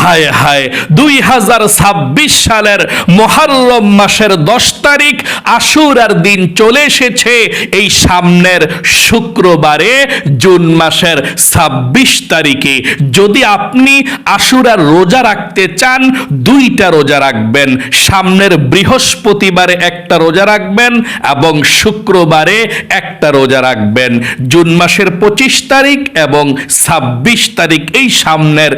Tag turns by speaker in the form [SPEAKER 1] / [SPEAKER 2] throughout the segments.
[SPEAKER 1] হায় হায়, 2026 সালের মুহররম মাসের 10 তারিখ আশুরার দিন চলে এসেছে। এই সামনের শুক্রবারে জুন মাসের 26 তারিখে যদি আপনি আশুরার রোজা রাখতে চান, 2টা রোজা রাখবেন। সামনের বৃহস্পতিবারে একটা রোজা রাখবেন এবং শুক্রবারে একটা রোজা রাখবেন। জুন মাসের 25 তারিখ এবং 26 তারিখ, এই সামনের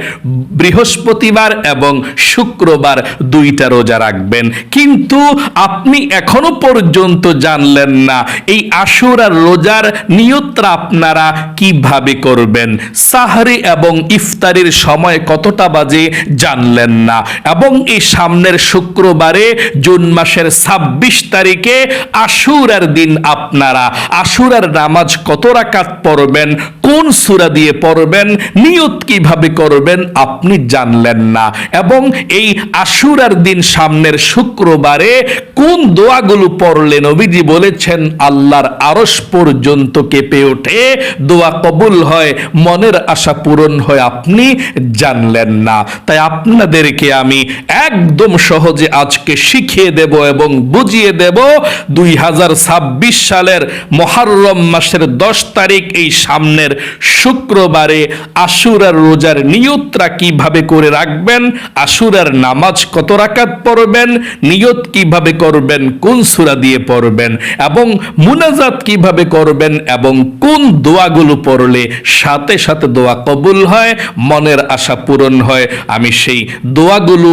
[SPEAKER 1] বৃহস্পতিবার এবং শুক্রবার 2টা রোজা রাখবেন। কিন্তু আপনি এখনো পর্যন্ত জানলেন না এই আশুরার রোজার নিয়তটা আপনারা কিভাবে করবেন। সাহরি এবং ইফতারির সময় কতটা বাজে জানলেন না, এবং এই সামনের শুক্রবারে জুন মাসের 26 তারিখে আশুরার দিন আপনারা আশুরার নামাজ কত রাকাত পড়বেন, কোন সূরা দিয়ে পড়বেন, নিয়ত কিভাবে করবেন আপনি জানলেন না। এবং এই আশুরার দিন সামনের শুক্রবারে কোন দোয়াগুলো পড়লে নবীজি বলেছেন আল্লাহর আরশ পর্যন্ত কেঁপে ওঠে, দোয়া কবুল হয়, মনের আশা পূরণ হয়, আপনি জানলেন না। তাই আপনাদেরকে আমি একদম সহজে আজকে শিখিয়ে দেব এবং বুঝিয়ে দেব 2026 সালের মুহররম মাসের 10 তারিখ এই সামনের শুক্রবারে আশুরার রোজার নিয়তটা কিভাবে করে রাখবেন, আশুরার নামাজ কত রাকাত পড়বেন, নিয়ত কিভাবে করবেন, কোন সূরা দিয়ে পড়বেন, এবং মুনাজাত কিভাবে করবেন, এবং কোন দোয়াগুলো পড়লে সাথে সাথে দোয়া কবুল হয়, মনের আশা পূরণ হয়, আমি সেই দোয়াগুলো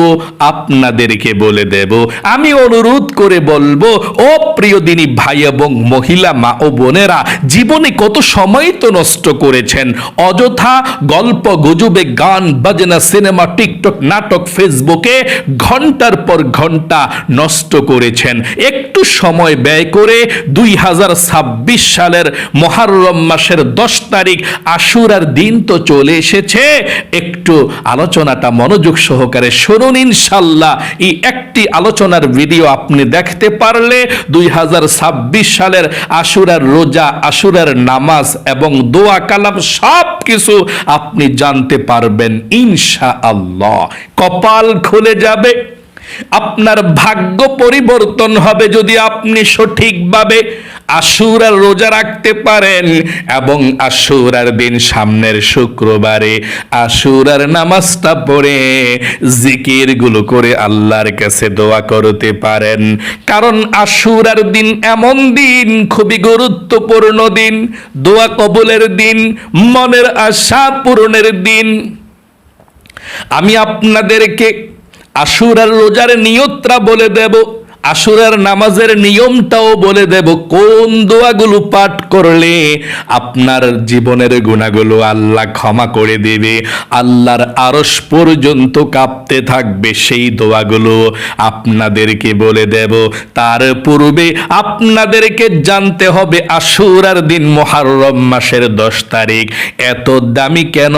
[SPEAKER 1] আপনাদেরকে বলে দেব। আমি অনুরোধ করে বলবো, ও প্রিয় দিনী ভাই এবং মহিলা মা ও বোনেরা, জীবনে কত সময় তো নষ্ট করেছেন অযথা গল্প গুজবে, গান বাজনা, সিনেমা, টিকটক, নাটক, ফেসবুকে ঘন্টার পর ঘন্টা নষ্ট করেছেন। একটু সময় ব্যয় করে 2026 সালের মুহররম মাসের 10 তারিখ আশুরার দিন তো চলে এসেছে, একটু আলোচনাটা মনোযোগ সহকারে শুনুন। ইনশাআল্লাহ এই একটি আলোচনার ভিডিও আপনি দেখতে পারলে 2026 সালের আশুরার রোজা, আশুরার নামাজ এবং দোয়া কালাম সব কিছু আপনি জানতে পারবেন ইনশাআল্লাহ। কপাল খুলে যাবে, আপনার ভাগ্য পরিবর্তন হবে যদি আপনি সঠিকভাবে আশুরার রোজা রাখতে পারেন এবং আশুরার দিন সামনের শুক্রবারে আশুরার নামাজটা পড়ে জিকিরগুলো করে আল্লাহর কাছে দোয়া করতে পারেন। কারণ আশুরার দিন এমন দিন, খুবই গুরুত্বপূর্ণ দিন, দোয়া কবুলের দিন, মনের আশা পূরণের দিন। আমি আপনাদেরকে আশুরার রোজার নিয়তটা বলে দেব, আশুরার নামাজের নিয়মটাও বলে দেব, কোন দোয়াগুলো পাঠ করলে আপনার জীবনের গুনাহগুলো আল্লাহ ক্ষমা করে দেবে, আল্লাহর আরশ পর্যন্ত কাঁপতে থাকবে, সেই দোয়াগুলো আপনাদেরকে বলে দেব। তার পূর্বে আপনাদেরকে জানতে হবে আশুরার দিন মুহররম মাসের 10 তারিখ এত দামি কেন,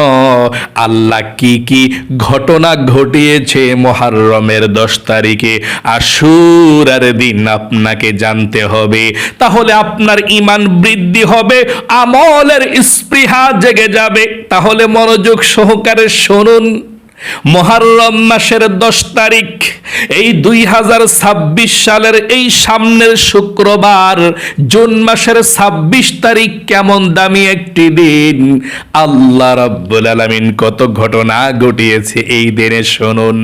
[SPEAKER 1] আল্লাহ কি কি ঘটনা ঘটিয়েছে মুহররমের 10 তারিখে আশুরার দিন আপনাকে জানতে হবে। তাহলে আপনার ঈমান বৃদ্ধি হবে, আমলের স্পৃহা জেগে যাবে। তাহলে মনোযোগ সহকারে শুনুন। মুহররম মাসের 10 তারিখ এই 2026 সালের এই সামনের শুক্রবার জুন মাসের 26 তারিখ কেমন দামি একটি দিন। আল্লাহ রাব্বুল আলামিন কত ঘটনা ঘটিয়েছে এই দিনে শুনুন।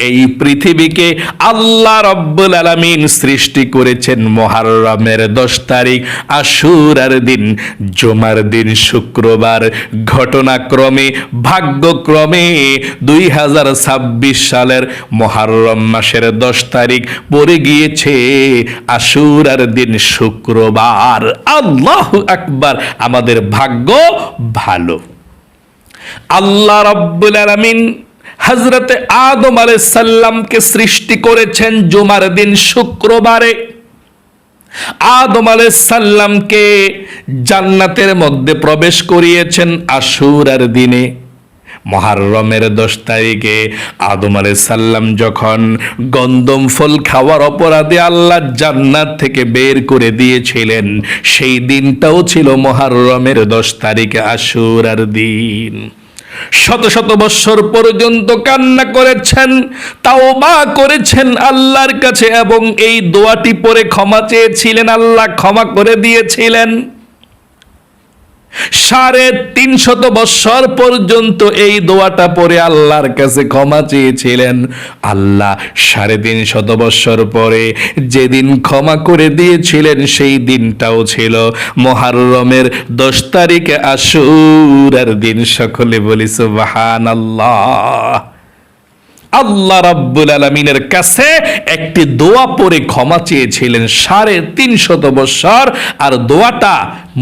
[SPEAKER 1] এই পৃথিবীকে আল্লাহ রাব্বুল আলামিন সৃষ্টি করেছেন মুহররমের 10 তারিখ আশুরার দিন, জুমার দিন শুক্রবার। ঘটনাক্রমে ভাগ্যক্রমে 2026 সালের মুহররম মাসের 10 তারিখ পড়ে গিয়েছে আশুরার দিন শুক্রবার। আল্লাহু আকবার, আমাদের ভাগ্য ভালো। আল্লাহ রাব্বুল আলামিন হযরতে আদম আলাইহিস সালামকে সৃষ্টি করেছেন জুমার দিন শুক্রবারে। আদম আলাইহিস সালামকে জান্নাতের মধ্যে প্রবেশ করিয়েছেন আশুরার দিনে। মুহররমের 10 তারিখে আদম আলাইহিস সালাম যখন গন্ধম ফল খাওয়ার অপরাধে আল্লাহ জান্নাত থেকে বের করে দিয়েছিলেন, সেই দিনটাও ছিল মুহররমের 10 তারিখে আশুরার দিন। শত শত বৎসর পর্যন্ত কান্না করেছেন, তাওবা করেছেন আল্লাহর কাছে এবং এই দোয়াটি পড়ে ক্ষমা চেয়েছিলেন, আল্লাহ ক্ষমা করে দিয়েছিলেন। 350 বৎসর পর্যন্ত এই দোয়াটা পড়ে আল্লাহর কাছে ক্ষমা চেয়েছিলেন। আল্লাহ 350 বৎসর পরে যেদিন ক্ষমা করে দিয়েছিলেন সেই দিনটাও ছিল মুহররমের 10 তারিখে আশুরার দিন। সকলে বলি সুবহানাল্লাহ। আল্লাহ রাব্বুল আলামিনের কাছে একটি দোয়া পড়ে ক্ষমা চেয়েছিলেন 350 বৎসর। আর দোয়াটা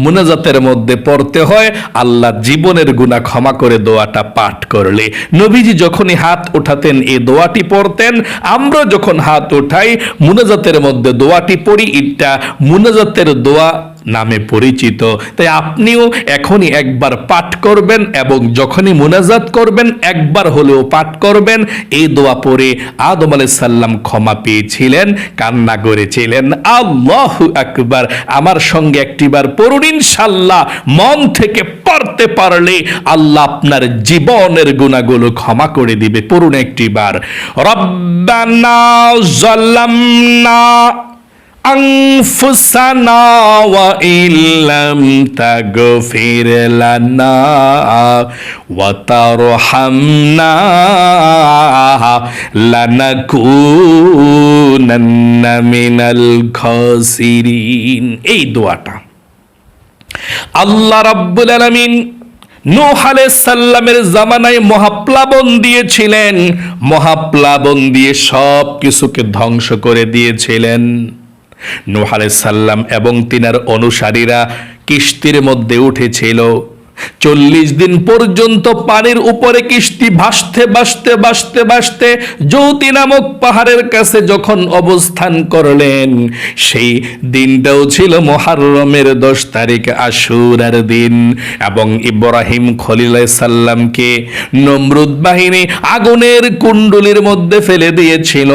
[SPEAKER 1] মুনাজাতের মধ্যে পড়তে হয়, আল্লাহ জীবনের গুনাহ ক্ষমা করে দোয়াটা পাঠ করলে। নবীজি যখনই হাত উঠাতেন এই দোয়াটি পড়তেন। আমরা যখন হাত উঠাই মুনাজাতের মধ্যে দোয়াটি পড়ি, এটা মুনাজাতের দোয়া নামে পরিচিত। তাই আপনিও এখনই একবার পাঠ করবেন এবং যখনই মুনাজাত করবেন একবার হলেও পাঠ করবেন। এই দোয়া পড়ে আদম আলাইহিস সালাম ক্ষমা পেয়েছিলেন, কান্না করেছিলেন। আল্লাহু আকবার। আমার সঙ্গে একটিবার পড়ুন ইনশাআল্লাহ। মন থেকে পড়তে পারলে আল্লাহ আপনার জীবনের গুনাহগুলো ক্ষমা করে দিবে। পড়ুন একটিবার। রব্বানা যালামনা أنفسنا وإن لم تغفر لنا وترحمنا لنكونن من الخاسرين। এই দোয়াটা আল্লাহ রাব্বুল আলামিন নূহ আলাইহিস সালামের জামানায় মহাপ্লাবন দিয়েছিলেন। মহাপ্লাবন দিয়ে সব কিছুকে ধ্বংস করে দিয়েছিলেন। নূহ আলাইহিস সালাম এবং তিনার অনুসারীরা কিস্তির মধ্যে উঠেছিল। 40 দিন পর্যন্ত পানির উপরে কিস্তি ভাসতে ভাসতে ভাসতে ভাসতে যৌতি নামক পাহাড়ের কাছে যখন অবস্থান করলেন, সেই দিনটাও ছিল মুহররমের 10 তারিখ আশুরার দিন। এবং ইব্রাহিম খলিল আলাইহিস সালামকে নমরুদ বাহিনী আগুনের কুণ্ডলীর মধ্যে ফেলে দিয়েছিল।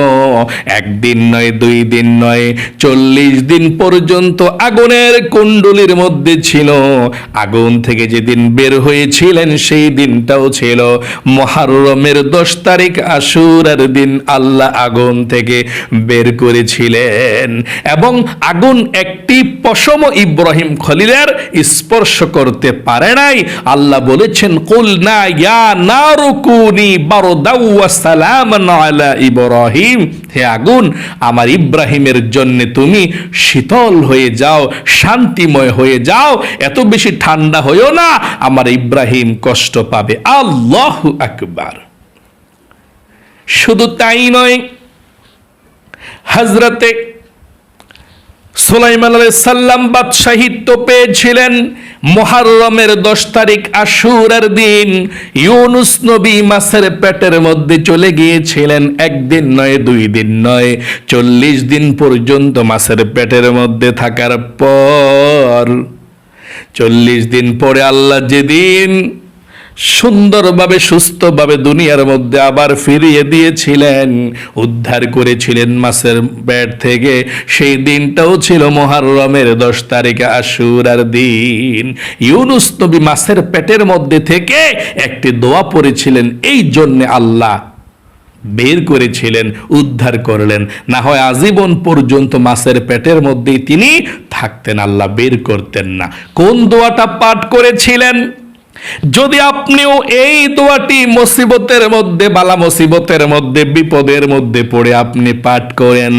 [SPEAKER 1] একদিন নয়, 2 দিন নয়, 40 দিন পর্যন্ত আগুনের কুণ্ডলীর মধ্যে ছিল। আগুন থেকে যেদিন বের হয়েছিলেন সেই দিনটাও ছিল মুহররমের 10 তারিখ আশুরার দিন। আল্লাহ আগুন থেকে বের করেছিলেন এবং আগুন একটি পশম ইব্রাহিম খলিলের স্পর্শ করতে পারে নাই। আল্লাহ বলেছেন, কুলনা ইয়া নারু কুনি বারদাও ওয়া সালামান আলা ইব্রাহিম। হে আগুন, আমার ইব্রাহিমের জন্য তুমি শীতল হয়ে যাও, শান্তিময় হয়ে যাও, এত বেশি ঠান্ডা হইও না, আমার ইব্রাহিম কষ্ট পাবে। আল্লাহু আকবার। শুধু তাই নয়, হযরতে সুলাইমান আলাইহিস সালাম বাদশাহিত্ব পেয়েছিলেন মুহররমের 10 তারিখ আশুরার দিন। ইউনুস নবী মাছের পেটের মধ্যে চলে গিয়েছিলেন। 1 দিন নয়, 2 দিন নয়, 40 দিন পর্যন্ত মাছের পেটের মধ্যে থাকার পর 40 দিন পরে আল্লাহ যেদিন সুন্দরভাবে সুস্থভাবে দুনিয়ার মধ্যে আবার ফিরিয়ে দিয়েছিলেন, উদ্ধার করেছিলেন মাছের পেট থেকে, সেই দিনটাও ছিল মুহররমের 10 তারিখে আশুরার দিন। ইউনুস নবী মাছের পেটের মধ্যে থেকে একটি দোয়া পড়েছিলেন, এই জন্য আল্লাহ বের করেছিলেন, উদ্ধার করলেন। না হয় আজীবন পর্যন্ত মাছের পেটের মধ্যেই তিনি থাকতেন, আল্লাহ বের করতেন না। কোন দোয়াটা পাঠ করেছিলেন? যদি আপনিও এই দোয়াটি মুসিবতের মধ্যে, বালা মুসিবতের মধ্যে, বিপদের মধ্যে পড়ে আপনি পাঠ করেন,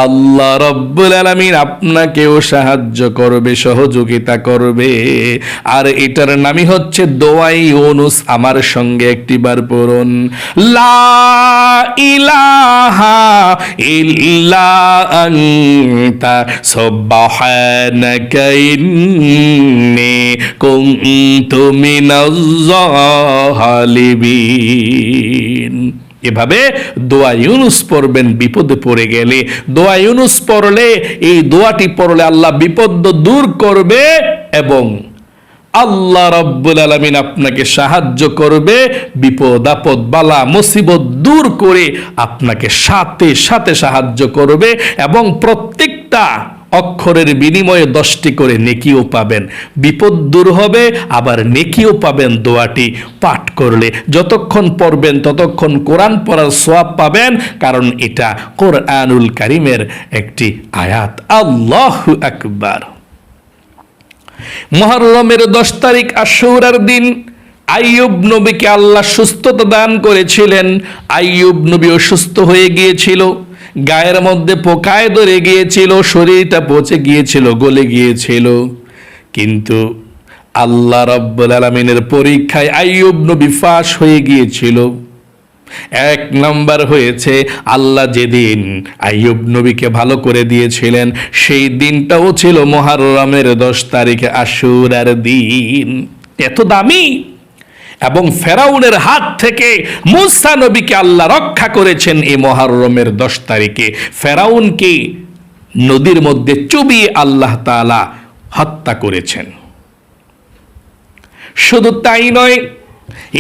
[SPEAKER 1] আল্লাহ রাব্বুল আলামিন আপনাকেও সাহায্য করবে, সহযোগিতা করবে। আর এটার নামই হচ্ছে দোয়া ইউনুস। আমার সঙ্গে একটিবার পড়ুন, লা ইলাহা ইল্লা আনতা সুবহানাকা ইন্নী কুনতু মিনাজ জালিমিন। এভাবে দোয়া ইউনুস পড়বেন বিপদে পড়ে গেলে। দোয়া ইউনুস পড়লে, এই দোয়াটি পড়লে আল্লাহ বিপদ দূর করবে এবং আল্লাহ রাব্বুল আলামিন আপনাকে সাহায্য করবে, বিপদ আপদ বালা মুসিবত দূর করে আপনাকে সাথে সাথে সাহায্য করবে এবং প্রত্যেকটা অক্ষরের বিনিময়ে 10টি করে নেকিও পাবেন, বিপদ দূর হবে, আবার নেকিও পাবেন দোয়াটি পাঠ করলে। যতক্ষণ পড়বেন ততক্ষণ কোরআন পড়ার সওয়াব পাবেন, কারণ এটা কোরআনুল কারীমের একটি আয়াত। আল্লাহু আকবার। মুহররমের 10 তারিখ আশুরার দিন আইয়ুব নবীকে আল্লাহ সুস্থতা দান করেছিলেন। আইয়ুব নবী অসুস্থ হয়ে গিয়েছিল, গায়ের মধ্যে পোকায় ধরে গিয়েছিল, শরীরটা পচে গিয়েছিল, গলে গিয়েছিল। কিন্তু আল্লাহ রাব্বুল আলামিনের পরীক্ষায় আইয়ুব নবী ফাঁস হয়ে গিয়েছিল। 1 নাম্বার হয়েছে, আল্লাহ যেদিন আইয়ুব নবীকে ভালো করে দিয়েছিলেন সেই দিনটাও ছিল মুহররমের 10 তারিখে আশুরার দিন। এত দামি। এবং ফেরাউনের হাত থেকে মূসা নবীকে আল্লাহ রক্ষা করেছেন এই মুহররমের 10 তারিখে। ফেরাউনকে নদীর মধ্যে চুবিয়ে আল্লাহ তাআলা হত্যা করেছেন। শুধু তাই নয়,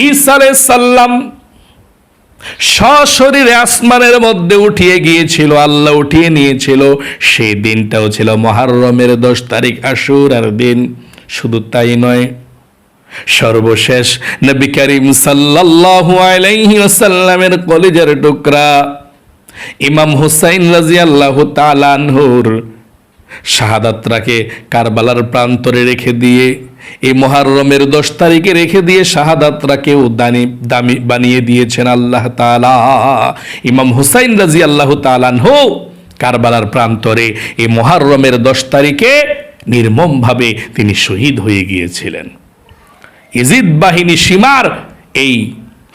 [SPEAKER 1] ঈসা আলাইহিস সালাম সশরীরে আসমানের মধ্যে উঠিয়ে গিয়েছিল, আল্লাহ উঠিয়ে নিয়েছিল। সেই দিনটাও ছিল মুহররমের 10 তারিখ আশুরার দিন। শুধু তাই নয়, সর্বশেষ নবী করিম সাল্লাল্লাহু আলাইহি ওয়াসাল্লামের কলিজার টুকরা ইমাম হুসাইন রাদিয়াল্লাহু তাআলা আনহুর শাহাদাতটাকে কারবালার প্রান্তরে রেখে দিয়ে, এই মুহররমের 10 তারিখে রেখে দিয়ে শাহাদাতটাকেও দামি বানিয়ে দিয়েছেন আল্লাহ তাআলা। ইমাম হুসাইন রাদিয়াল্লাহু তাআলা আনহু কারবালার প্রান্তরে এই মুহররমের 10 তারিখে নির্মমভাবে তিনি শহীদ হয়ে গিয়েছিলেন। ইজিদ বাহিনী সীমার এই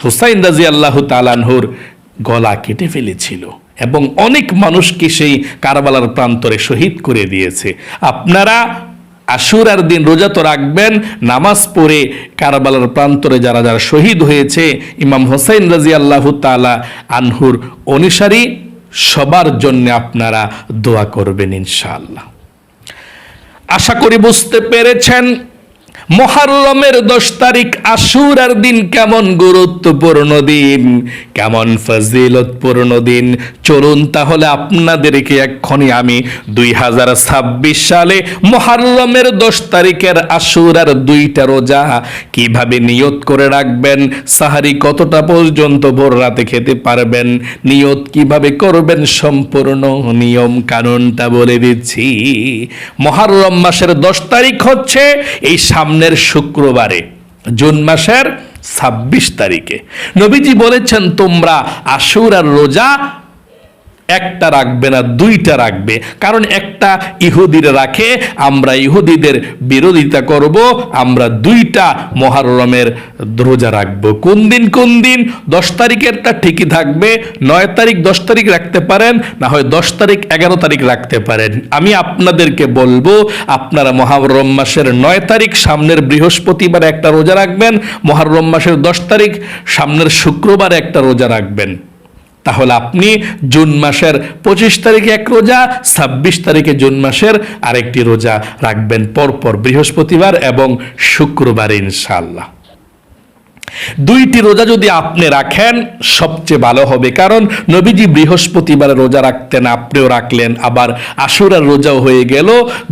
[SPEAKER 1] হুসাইন রাদিয়াল্লাহু তাআলা আনহুর গলা কেটে ফেলেছিল এবং অনেক মানুষকে সেই কারবালার প্রান্তরে শহীদ করে দিয়েছে। আপনারা আশুরার দিন রোজা তো রাখবেন, নামাজ পড়ে কারবালার প্রান্তরে যারা যারা শহীদ হয়েছে ইমাম হুসাইন রাদিয়াল্লাহু তাআলা আনহুর অনুসারী, সবার জন্য আপনারা দোয়া করবেন ইনশাআল্লাহ। আশা করি বুঝতে পেরেছেন মুহররমের 10 তারিখ আশুরার দিন কেমন গুরুত্বপূর্ণ দিন, কেমন ফজিলতপূর্ণ দিন। চলুন তাহলে আপনাদেরকে এক্ষুনি আমি 2026 সালে মুহররমের 10 তারিখের আশুরার 2টা রোজা কিভাবে নিয়ত করে রাখবেন, সাহারি কতটা পর্যন্ত ভোর রাতে খেতে পারবেন, নিয়ত কিভাবে করবেন, সম্পূর্ণ নিয়ম কানুনটা বলে দিচ্ছি। মুহররম মাসের 10 তারিখ হচ্ছে এই সামনের শুক্রবারে, জুন মাসের 26 তারিখে। নবীজি বলেছেন তোমরা আশুরার রোজা একটা রাখবে না, 2টা রাখবে। কারণ একটা ইহুদিরা রাখে, আমরা ইহুদিদের বিরোধিতা করব, আমরা 2টা মুহররমের রোজা রাখবো। কোন দিন 10 তারিখেরটা ঠিকই থাকবে, 9 তারিখ 10 তারিখ রাখতে পারেন, না হয় 10 তারিখ 11 তারিখ রাখতে পারেন। আমি আপনাদেরকে বলবো আপনারা মুহররম মাসের 9 তারিখ সামনের বৃহস্পতিবার একটা রোজা রাখবেন, মুহররম মাসের 10 তারিখ সামনের শুক্রবার একটা রোজা রাখবেন। তাহলে আপনি জুন মাসের 25 তারিখে এক রোজা, 26 তারিখে জুন মাসের আরেকটি রোজা রাখবেন, পরপর বৃহস্পতিবার এবং শুক্রবার ইনশাআল্লাহ। 2টি রোজা যদি আপনি রাখেন সবচেয়ে ভালো হবে, কারণ নবীজি বৃহস্পতিবারে রোজা রাখতেন, আপনিও রাখলেন, আবার আশুরার রোজাও হয়ে গেল।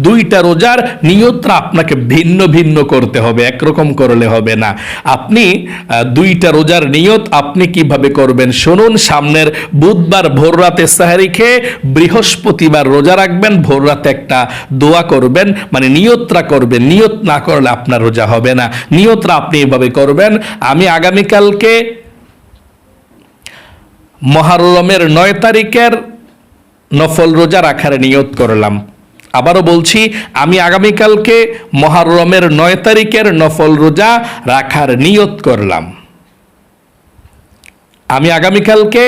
[SPEAKER 1] 2টা রোজার নিয়তটা আপনাকে ভিন্ন ভিন্ন করতে হবে, একরকম করলে হবে না। আপনি 2টা রোজার নিয়ত আপনি কিভাবে করবেন শুনুন। সামনের বুধবার ভোর রাতে সাহারি খেয়ে বৃহস্পতিবার রোজা রাখবেন, ভোর রাতে একটা দোয়া করবেন, মানে নিয়তটা করবেন। নিয়ত না করলে আপনার রোজা হবে না, নিয়তটা আপনি এভাবে করবেন। আমি আগামীকালকে মুহররমের 9 তারিখের নফল রোজা রাখার নিয়ত করলাম। আবারও বলছি, আমি আগামীকালকে মুহররমের 9 তারিখের নফল রোজা রাখার নিয়ত করলাম। আমি আগামীকালকে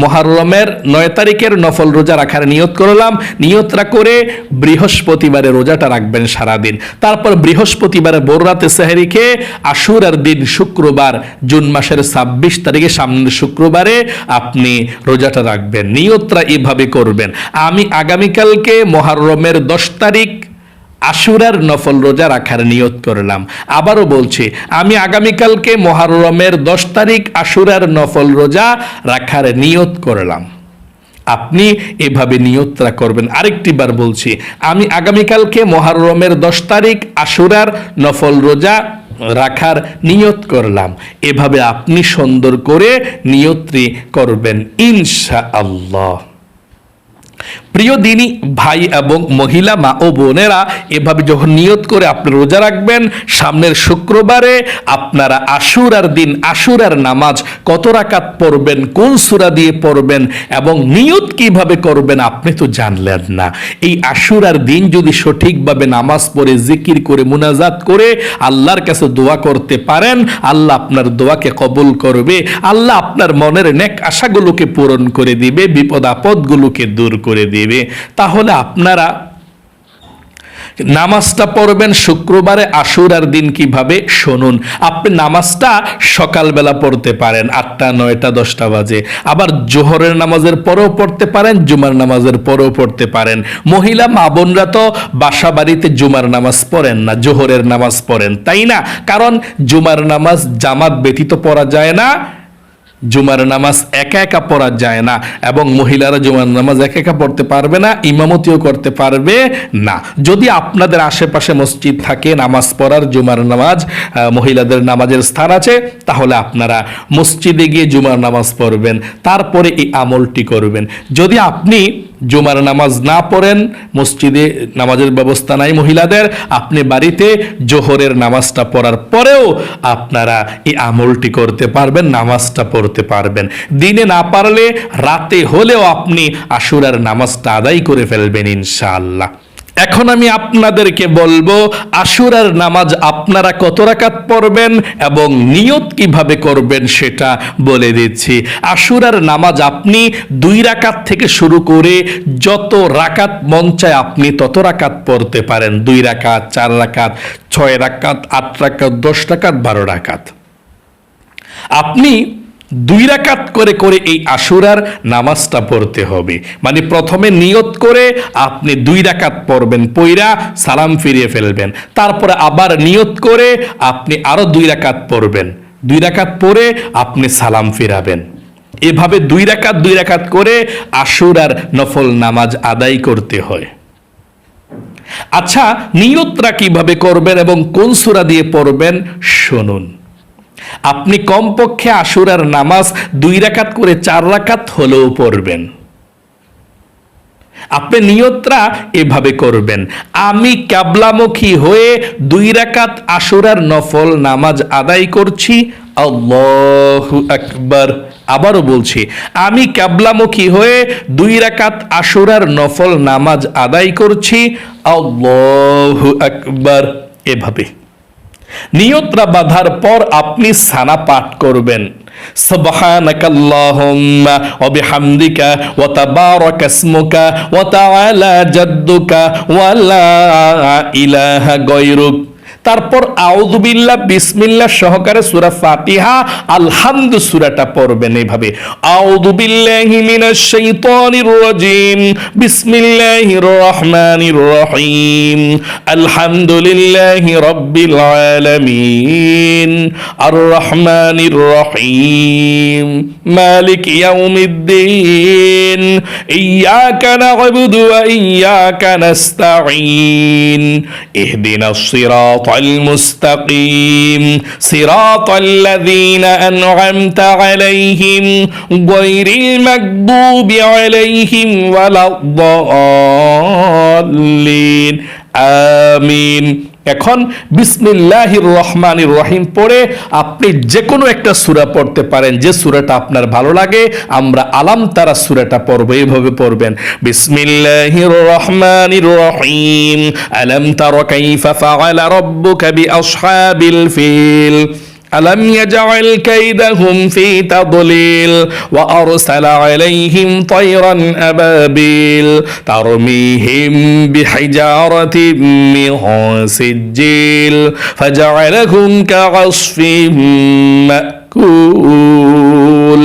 [SPEAKER 1] মুহররমের 9 তারিখের নফল রোজা রাখার নিয়ত করলাম। নিয়তটা করে বৃহস্পতিবারে রোজাটা রাখবেন সারাদিন। তারপর বৃহস্পতিবারে ভোর রাতে সেহরি খেয়ে আশুরার দিন শুক্রবার জুন মাসের 26 তারিখে সামনের শুক্রবারে আপনি রোজাটা রাখবেন। নিয়তটা এভাবে করবেন। আমি আগামীকালকে মুহররমের 10 তারিখ আশুরার নফল রোজা রাখার নিয়ত করলাম। আবারও বলছি, আমি আগামীকালকে মুহররমের 10 তারিখ আশুরার নফল রোজা রাখার নিয়ত করলাম। আপনি এভাবে নিয়তটা করবেন। আরেকটি বার বলছি, আমি আগামীকালকে মুহররমের 10 তারিখ আশুরার নফল রোজা রাখার নিয়ত করলাম। এভাবে আপনি সুন্দর করে নিয়তটি করবেন ইনশাআল্লাহ। প্রিয় দিনী ভাই এবং মহিলা মা ও বোনেরা, এভাবে যখন নিয়ত করে আপনি রোজা রাখবেন, সামনের শুক্রবারে আপনারা আশুরার দিন আশুরার নামাজ কত রাকাত পড়বেন, কোন সূরা দিয়ে পড়বেন এবং নিয়ত কিভাবে করবেন আপনি তো জানলেন না। এই আশুরার দিন যদি সঠিকভাবে নামাজ পড়ে জিকির করে মুনাজাত করে আল্লাহর কাছে দোয়া করতে পারেন, আল্লাহ আপনার দোয়াকে কবুল করবে, আল্লাহ আপনার মনের নেক আশাগুলোকে পূরণ করে দিবে, বিপদ আপদগুলোকে দূর করে দিবে। তাহলে আপনারা নামাজটা পড়বেন শুক্রবারে আশুরার দিন কিভাবে শুনুন। আপনি নামাজটা সকালবেলা পড়তে পারেন 8টা 9টা 10টা বাজে, আবার জোহরের নামাজের পরেও পড়তে পারেন, জুমার নামাজের পরেও পড়তে পারেন। মহিলা মা বোনরা তো বাসা বাড়িতে জুমার নামাজ পড়েন না, জোহরের নামাজ পড়েন, তাই না? কারণ জুমার নামাজ জামাত ব্যতীত পড়া যায় না, জুমার নামাজ একা একা পড়া যায় না, এবং মহিলারা জুমার নামাজ একা একা পড়তে পারবে না, ইমামতিও করতে পারবে না। যদি আপনাদের আশেপাশে মসজিদ থাকে নামাজ পড়ার, জুমার নামাজ মহিলাদের নামাজের স্থান আছে, তাহলে আপনারা মসজিদে গিয়ে জুমার নামাজ পড়বেন, তারপরে এই আমলটি করবেন। যদি আপনি জুমার নামাজ না পড়েন, মসজিদে নামাজের ব্যবস্থা নাই মহিলাদের, আপনি বাড়িতে জোহরের নামাজটা পড়ার পরেও আপনারা এই আমলটি করতে পারবেন, নামাজটা পড়তে পারবেন। দিনে না পারলে রাতে হলেও আপনি আশুরার নামাজটা আদায় করে ফেলবেন ইনশাআল্লাহ। এখন আমি আপনাদেরকে বলবো আশুরার নামাজ আপনারা কত রাকাত পড়বেন এবং নিয়ত কিভাবে করবেন সেটা বলে দিচ্ছি। আশুরার নামাজ আপনি 2 রাকাত থেকে শুরু করে যত রাকাত মন চায় আপনি তত রাকাত পড়তে পারেন। 2 রাকাত, 4 রাকাত, 6 রাকাত, 8 রাকাত, 10 রাকাত, 12 রাকাত। আপনি 2 রাকাত করে করে এই আশুরার নামাজটা পড়তে হবে। মানে প্রথমে নিয়ত করে আপনি 2 রাকাত পড়বেন, পইরা সালাম ফিরিয়ে ফেলবেন, তারপরে আবার নিয়ত করে আপনি আরো 2 রাকাত পড়বেন, 2 রাকাত পড়ে আপনি সালাম ফিরাবেন। এভাবে 2 রাকাত 2 রাকাত করে আশুরার নফল নামাজ আদায় করতে হয়। আচ্ছা, নিয়তটা কিভাবে করবেন এবং কোন সূরা দিয়ে পড়বেন শুনুন। আপনি কমপক্ষে আশুরার নামাজ 2 রাকাত করে 4 রাকাত হলেও পড়বেন। আপনি নিয়তটা এভাবে করবেন, আমি কিবলামুখী হয়ে 2 রাকাত আশুরার নফল নামাজ আদায় করছি, আল্লাহু আকবার। আবারও বলছি, আমি কিবলামুখী হয়ে 2 রাকাত আশুরার নফল নামাজ আদায় করছি, আল্লাহু আকবার। এভাবে নিয়তরা বাঁধার পর আপনি সানা পাঠ করবেন, সুবহানাকাল্লাহুম্মা ওয়া বিহামদিকা ওয়া তাবারাকা ইসমুকা ওয়া তাআলা জাদ্দুকা ওয়া লা ইলাহা গায়রুক। তারপর আউযু বিল্লাহ বিসমিল্লাহ সহকারে সূরা ফাতিহা আলহামদু সূরাটা পড়বেন এইভাবে, আউযু বিল্লাহি মিনাশ শাইতানির রাজিম, বিসমিল্লাহির রহমানির রহিম, আলহামদুলিল্লাহি রাব্বিল আলামিন, আর রহমানির রহিম, মালিক ইয়াউমিদ্দিন, ইয়াকা না'বুদু ওয়া ইয়াকা নাস্তাঈন, ইহদিনাস সিরাতাল المستقيم صراط الذين أنعمت عليهم غير المغضوب عليهم ولا الضالين آمين। এখন বিসমিল্লাহির রহমানির রহিম পড়ে আপনি যে কোনো একটা সূরা পড়তে পারেন, যে সূরাটা আপনার ভালো লাগে। আমরা আলাম তারা সূরাটা পড়ব, এইভাবে পড়বেন, বিসমিল্লাহির রহমানির রহিম, আলাম তারা কাইফা ফাআলা রাব্বুকা বিআসহাবিল ফিল, ألم يجعل كيدهم في تضليل وأرسل عليهم طيرا أبابيل ترميهم بحجارة من سجيل فجعلهم كعصف মাকুল।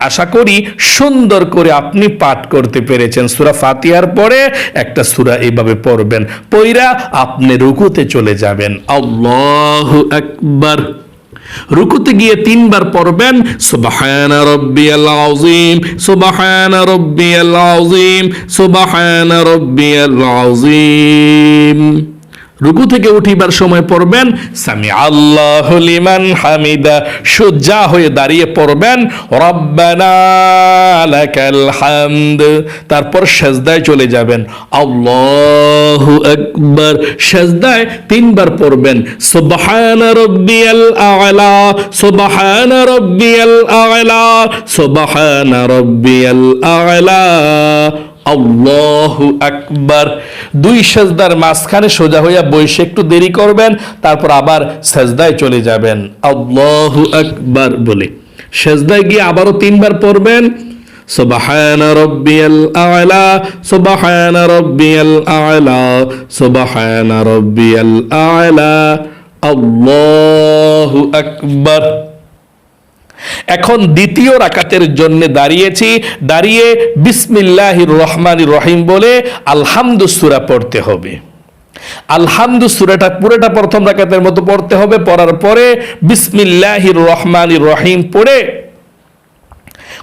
[SPEAKER 1] আশা করি সুন্দর করে আপনি পাঠ করতে পেরেছেন। সূরা ফাতিহার পরে একটা সূরা এইভাবে পড়বেন, পড়া আপনি রুকুতে চলে যাবেন, আল্লাহু আকবার। রুকুতে গিয়ে 3 বার পড়বেন সুবহান রাব্বিয়াল আযীম, সুবহান রাব্বিয়াল আযীম, সুবহান রাব্বিয়াল আযীম। রুকু থেকে উঠিবার সময় পড়বেন সামি আল্লাহু লিমান হামিদা, সোজা হয়ে দাঁড়িয়ে পড়বেন রব্বানা লাকাল হামদ। তারপর সেজদায় চলে যাবেন আল্লাহু আকবার, সেজদায় 3 বার পড়বেন সুবহান রাব্বিয়াল আ'লা, সুবহান রাব্বিয়াল আ'লা, সুবহান রাব্বিয়াল আ'লা, আল্লাহু আকবার। 2 সেজদার মাঝখানে সোজা হইয়া বসে একটু দেরি করবেন, তারপর আবার সেজদায় চলে যাবেন আল্লাহু আকবার বলে। সেজদায় গিয়ে আবারও 3 বার পড়বেন সুবহান রাব্বিয়াল আ'লা, সুবহান রাব্বিয়াল আ'লা, সুবহান রাব্বিয়াল আ'লা, আল্লাহু আকবার। এখন দ্বিতীয় রাকাতের জন্য দাঁড়িয়েছি, দাঁড়িয়ে বিসমিল্লাহির রহমানির রহিম বলে আলহামদু সূরা পড়তে হবে। আলহামদু সূরাটা পুরোটা প্রথম রাকাতের মতো পড়তে হবে। পড়ার পরে বিসমিল্লাহির রহমানির রহিম পড়ে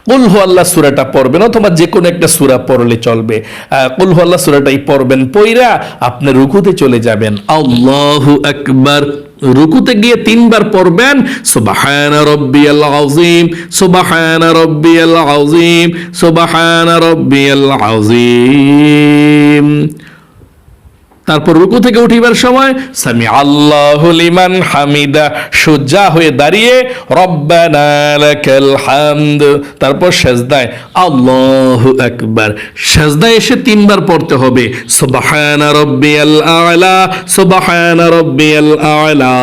[SPEAKER 1] কুল হু আল্লাহ সূরাটা পড়বেন, অথবা যে কোনো একটা সূরা পড়লে চলবে। কুল হু আল্লাহ সূরাটাই পড়বেন, পইরা আপনি রুকুতে চলে যাবেন আল্লাহু আকবার। রুকুতে গিয়ে 3 বার পড়বেন সুবহান রাব্বিয়াল আযীম, সুবহান রাব্বিয়াল আযীম, সুবহান রাব্বিয়াল আযীম। তারপর রুকু থেকে উঠিবার সময় সামি আল্লাহু লিমান হামিদা, সোজা হয়ে দাঁড়িয়ে রব্বানা লাকাল হামদ। তারপর সেজদায় আল্লাহু আকবার, সেজদায় এসে 3 বার পড়তে হবে সুবহান রাব্বিয়াল আ'লা, সুবহান রাব্বিয়াল আ'লা,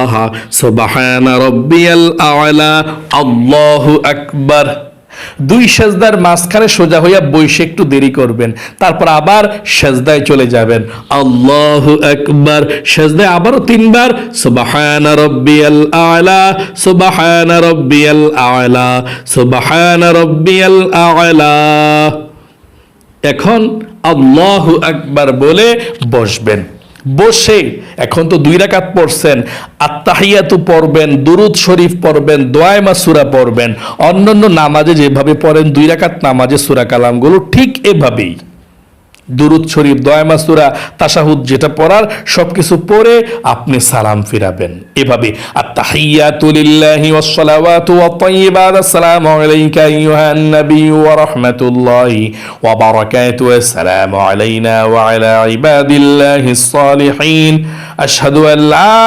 [SPEAKER 1] সুবহান রাব্বিয়াল আ'লা, আল্লাহু আকবার। 2 সেজদার মাঝখানে সোজা হইয়া বসে একটু দেরি করবেন, তারপর আবার সেজদায় চলে যাবেন আল্লাহু আকবার। সেজদায় আবারও 3 বার সুবহান রাব্বিয়াল আ'লা, সুবহান রাব্বিয়াল আ'লা, সুবহান রাব্বিয়াল আ'লা। এখন আল্লাহু আকবার বলে বসবেন। বসে এখন তো 2 রাকাত পড়ছেন, আত্তাহিয়াতু পড়বেন, দুরুদ শরীফ পড়বেন, দোয়া মাসুরা পড়বেন। অন্যান্য নামাজে যেভাবে পড়েন 2 রাকাত নামাজে সূরা কালামগুলো ঠিক এভাবেই দুরুদ শরীফ, দোয়া মাসুরা, তাশাহুদ যেটা পড়ার সবকিছু পড়ে আপনি সালাম ফিরাবেন এভাবে। আত্তাহিয়াতু লিল্লাহি ওয়াস সালাওয়াতু ওয়াত তাইয়্যিবাত, আসসালামু আলাইকা আইয়ুহান নবী ওয়া রাহমাতুল্লাহি ওয়া বারাকাতুহু, আসসালামু আলাইনা ওয়া আলা ইবাদিল্লাহিস সালিহিন, আশহাদু আল লা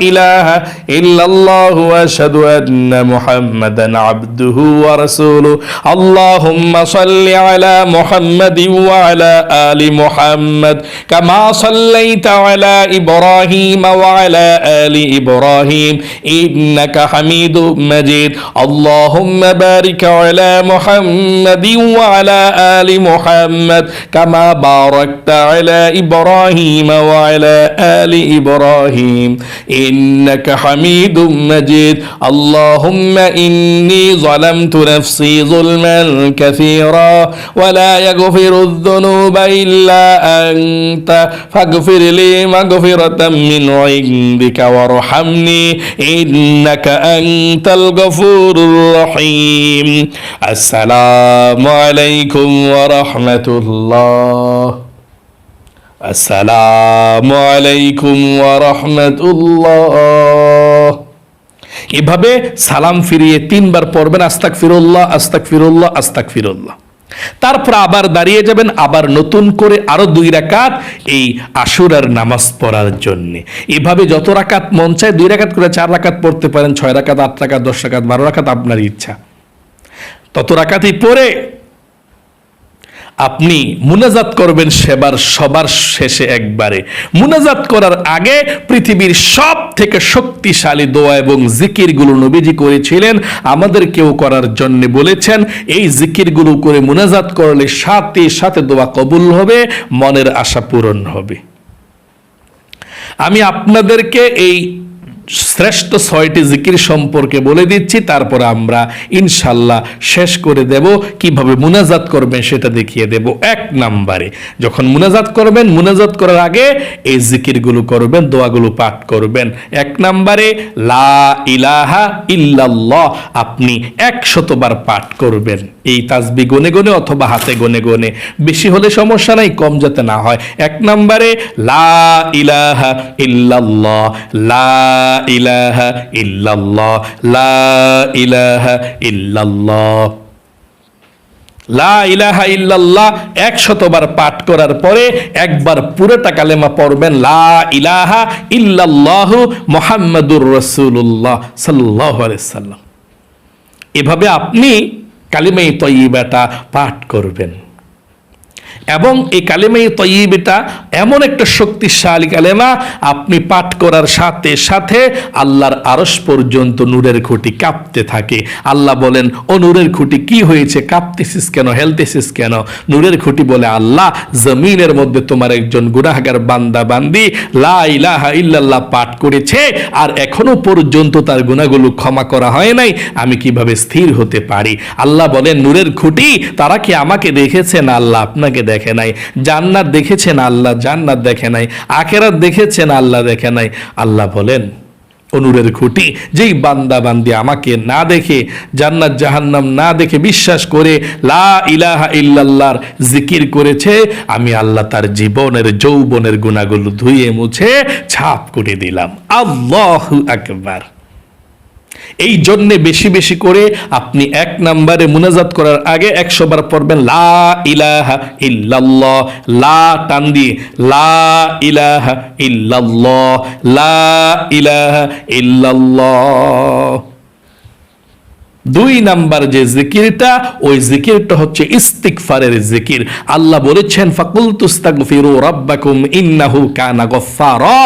[SPEAKER 1] ইলাহা ইল্লাল্লাহু ওয়া আশহাদু আন্না মুহাম্মাদান আবদুহু ওয়া রাসূলুহু, আল্লাহুম্মা সাল্লি আলা মুহাম্মাদিন ওয়া আলা আলি মুহাম্মাদ কামা সাল্লাইতা আলা ইব্রাহিম ওয়া আলা আলি ইব্রাহিম ইন্নাকা হামিদুম মাজিদ, আল্লাহুম্মা বারিক আলা মুহাম্মাদিন ওয়া আলা আলি মুহাম্মাদ কামা বারাকতা আলা ইব্রাহিম ওয়া আলা আলি ইব্রাহিম ইন্নাকা হামিদুম মাজিদ, আল্লাহুম্মা ইন্নী যালামতু নাফসি যুলমান কাসীরা ওয়া লা ইয়াগফিরুয যুনুবা ইল্লা আনতা ফাগফিরলি মাগফিরাতাম মিন ইনদিকা ওয়ারহামনি ইন্নাকা আনতাল গফুরুর রহিম। আসসালামু আলাইকুম ওয়া রাহমাতুল্লাহ, আসসালামু আলাইকুম ওয়া রাহমাতুল্লাহ। এভাবে সালাম ফিরিয়ে 3 বার পড়বেন আস্তাগফিরুল্লাহ, আস্তাগফিরুল্লাহ, আস্তাগফিরুল্লাহ। তারপর আবার দাঁড়িয়ে যাবেন, আবার নতুন করে আরো 2 রাকাত এই আশুরার নামাজ পড়ার জন্য। এভাবে যত রাকাত মন চায় 2 রাকাত করে 4 রাকাত পড়তে পারেন, 6 রাকাত, 8 রাকাত, 10 রাকাত, 12 রাকাত, আপনার ইচ্ছা। তত রাকাতই পড়ে আপনি মুনাজাত করবেন সবার শেষে একবারে। মুনাজাত করার আগে পৃথিবীর সব থেকে শক্তিশালী দোয়া এবং জিকিরগুলো নবীজি করেছিলেন, আমাদেরকেও করার জন্য বলেছেন। এই জিকিরগুলো করে মুনাজাত করলে সাথে সাথে দোয়া কবুল হবে, মনের আশা পূরণ হবে। আমি আপনাদেরকে এই শ্রেষ্ঠ 6টি জিকির সম্পর্কে বলে দিচ্ছি, তারপর আমরা ইনশাল্লাহ শেষ করে দেব। কিভাবে মুনাজাত করবেন সেটা দেখিয়ে দেব। 1 নম্বরে যখন মুনাজাত করবেন, মুনাজাত করার আগে এই জিকিরগুলো করবেন, দোয়াগুলো পাঠ করবেন। 1 নম্বরে লা ইলাহা ইল্লাল্লাহ আপনি 100 বার পাঠ করবেন, এই তাসবিহ গনে গনে অথবা হাতে গনে গনে, বেশি হলে সমস্যা নাই, কম যাতে না হয়। 1 নম্বরে লা ইলাহা ইল্লাল্লাহ, লা ইলাহা ইল্লাল্লাহ, লা ইলাহা ইল্লাল্লাহ, লা ইলাহা ইল্লাল্লাহ 100 বার পাঠ করার পরে একবার পুরোটা কালেমা পড়বেন, লা ইলাহা ইল্লাল্লাহু মুহাম্মাদুর রাসূলুল্লাহ সাল্লাল্লাহু আলাইহি সাল্লাম। এভাবে আপনি কালিমা তয়্যিবাটা পাঠ করবেন। এবং এই কালেমা তয়্যিবাটা এমন একটা শক্তিশালী কালেমা, আপনি পাঠ করার সাথে সাথে আল্লাহর আরশ পর্যন্ত নূরের খুঁটি কাঁপতে থাকে। আল্লাহ বলেন, ও নূরের খুঁটি কি হয়েছে, কাঁপতেছিস কেন, হেলতেছিস কেন? নূরের খুঁটি বলে, আল্লাহ জমিনের মধ্যে তোমার একজন গুনাহগার বান্দা বান্দি লা ইলাহা ইল্লাল্লাহ পাঠ করেছে, আর এখনো পর্যন্ত তার গুনাহগুলো ক্ষমা করা হয় নাই, আমি কিভাবে স্থির হতে পারি? আল্লাহ বলেন, নূরের খুঁটি তারা কি আমাকে দেখেছে না আল্লাহ আপনাকে দেখে নাই? জান্নাত দেখেছেন, আল্লাহ জান্নাত দেখে নাই। আখিরাত দেখেছেন, আল্লাহ দেখে নাই। আল্লাহ বলেন, ও নূরের খুঁটি, যেই বান্দা বান্দি আমাকে না দেখে, জান্নাত জাহান্নাম না দেখে বিশ্বাস করে লা ইলাহা ইল্লাল্লাহর জিকির করেছে, আমি আল্লাহ তার জীবনের যৌবনের গুনাহগুলো ধুয়ে মুছে ছাপ করে দিলাম। আল্লাহু আকবার। এই জন্য বেশি বেশি করে আপনি 1 নম্বরে মুনাজাত করার আগে 100 বার পড়বেন, লা ইলাহা ইল্লাল্লাহ, লা টান দিয়ে, লা ইলাহা ইল্লাল্লাহ, লা ইলাহা ইল্লাল্লাহ। 2 নাম্বার যে জিকিরটা, ওই জিকিরটা হচ্ছে ইস্তিগফারের জিকির। আল্লাহ বলেছেন, ফাকুলতুস্তাগফিরু রাব্বাকুম ইন্নাহু কানা গফফারা।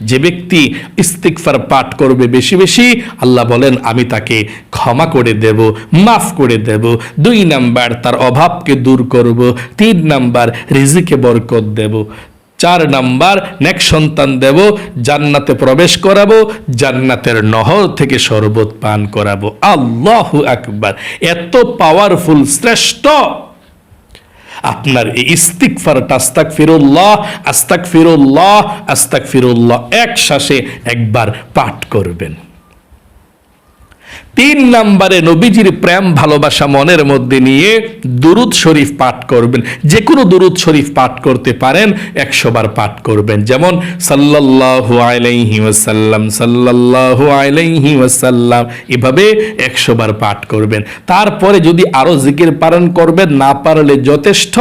[SPEAKER 1] যে ব্যক্তি ইস্তিগফার পাঠ করবে বেশি বেশি, আল্লাহ বলেন আমি তাকে ক্ষমা করে দেব, মাফ করে দেব। 2 নাম্বার তার অভাবকে দূর করব। 3 নাম্বার রিজিকে বরকত দেব। 4 নাম্বার নেক সন্তান দেব, জান্নাতে প্রবেশ করাবো, জান্নাতের নহর থেকে শরবত পান করাবো। আল্লাহু আকবার। এত পাওয়ারফুল, শ্রেষ্ঠ আপনার এই ইস্তিগফারটা, আস্তাগফিরুল্লাহ আস্তাগফিরুল্লাহ আস্তাগফিরুল্লাহ এক শ্বাসে একবার পাঠ করবেন। 3 নম্বরে নবীজির প্রেম ভালোবাসা মনের মধ্যে নিয়ে দুরুদ শরীফ পাঠ করবেন। যে কোনো দুরুদ শরীফ পাঠ করতে পারেন, 100 বার পাঠ করবেন। যেমন সাল্লাল্লাহু আলাইহি ওয়াসাল্লাম, সাল্লাল্লাহু আলাইহি ওয়াসাল্লাম, এভাবে 100 বার পাঠ করবেন। তারপরে যদি আরো জিকির পালন করবেন, না পারলে যথেষ্ট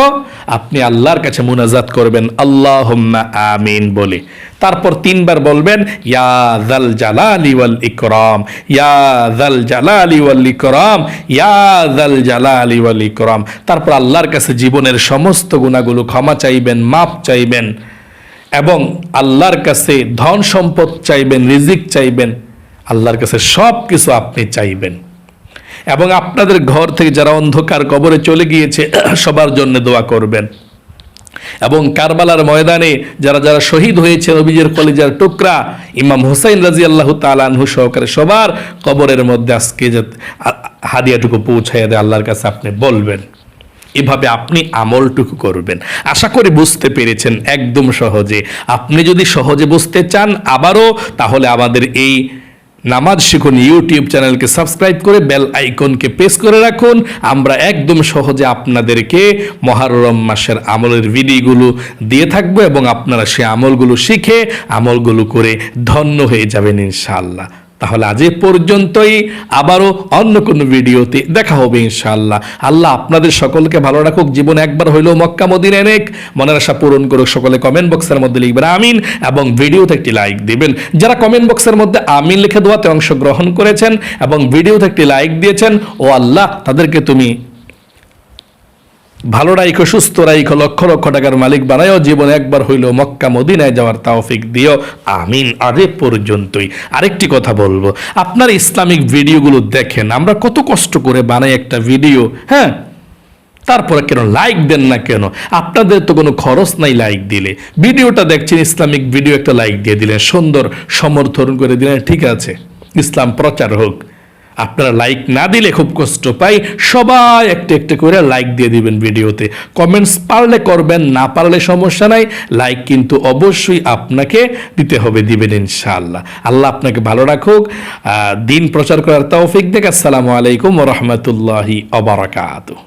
[SPEAKER 1] আপনি আল্লাহর কাছে মুনাজাত করবেন আল্লাহুম্মা আমিন বলে। তারপর 3 বার বলবেন, ইয়া যাল জালালি ওয়াল ইকরাম, ইয়া যাল জালালি ওয়াল ইকরাম, ইয়া যাল জালালি ওয়াল ইকরাম। তারপর আল্লাহর কাছে জীবনের সমস্ত গুনাহগুলো ক্ষমা চাইবেন, মাপ চাইবেন, এবং আল্লাহর কাছে ধন সম্পদ চাইবেন, রিজিক চাইবেন, আল্লাহর কাছে সব কিছু আপনি চাইবেন। এবং আপনাদের ঘর থেকে যারা অন্ধকার কবরে চলে গিয়েছে সবার জন্য দোয়া করবেন। এবং কারবালার ময়দানে যারা যারা শহীদ হয়েছে, নবীজির কলিজার টুকরা ইমাম হুসাইন রাদিয়াল্লাহু তাআলা আনহু সহকারে সবার কবরের মধ্যে আজকে হাদিয়াটুকু পৌঁছাইয়া দেয় আল্লাহর কাছে আপনি বলবেন। এভাবে আপনি আমলটুকু করবেন। আশা করি বুঝতে পেরেছেন একদম সহজে। আপনি যদি সহজে বুঝতে চান আবারও, তাহলে আমাদের এই নামাজ শিখুন ইউটিউব চ্যানেলকে সাবস্ক্রাইব করে বেল আইকনকে প্রেস করে রাখুন। আমরা একদম সহজে আপনাদেরকে মুহররম মাসের আমলের ভিডিওগুলো দিয়ে থাকবো, এবং আপনারা সেই আমলগুলো শিখে আমলগুলো করে ধন্য হয়ে যাবেন ইনশাআল্লাহ। তাহলে আজ এ পর্যন্তই, আবারও অন্য কোনো ভিডিওতে দেখা হবে ইনশাআল্লাহ। আল্লাহ আপনাদের সকলকে ভালো রাখুক, জীবনে একবার হইলেও মক্কা মদিনায় নেক মনের আশা পূরণ করুক। সকলে কমেন্ট বক্সের মধ্যে লিখবেন আমিন, এবং ভিডিওতে একটি লাইক দিবেন। যারা কমেন্ট বক্সের মধ্যে আমিন লিখে দোয়াতে অংশগ্রহণ করেছেন এবং ভিডিওতে একটি লাইক দিয়েছেন, ও আল্লাহ তাদেরকে তুমি ভালো রাইখো, সুস্থ রাইখো, লক্ষ লক্ষ টাকার মালিক বানায়ও, জীবনে একবার হইলেও মক্কা মদিনায় যাওয়ার তৌফিক দিও আমিন। আজ এ পর্যন্তই। আরেকটি কথা বলবো, আপনার ইসলামিক ভিডিওগুলো দেখেন, আমরা কত কষ্ট করে বানাই একটা ভিডিও, হ্যাঁ, তারপরে কেন লাইক দেন না কেন? আপনাদের তো কোনো খরচ নাই লাইক দিলে। ভিডিওটা দেখছেন ইসলামিক ভিডিও, একটা লাইক দিয়ে দিলেন, সুন্দর সমর্থন করে দিলেন, ঠিক আছে, ইসলাম প্রচার হোক। আপনারা লাইক না দিলে খুব কষ্ট পাই। সবাই একটা একটা করে লাইক দিয়ে দিবেন ভিডিওতে। কমেন্টস পারলে করবেন, না পারলে সমস্যা নাই, লাইক কিন্তু অবশ্যই আপনাকে দিতে হবে, দিবেন ইনশাআল্লাহ। আল্লাহ আপনাকে ভালো রাখুক, দিন প্রচার করার তৌফিক দেখ। আসসালামু আলাইকুম ওয়া রাহমাতুল্লাহি ওয়া বারাকাতুহু।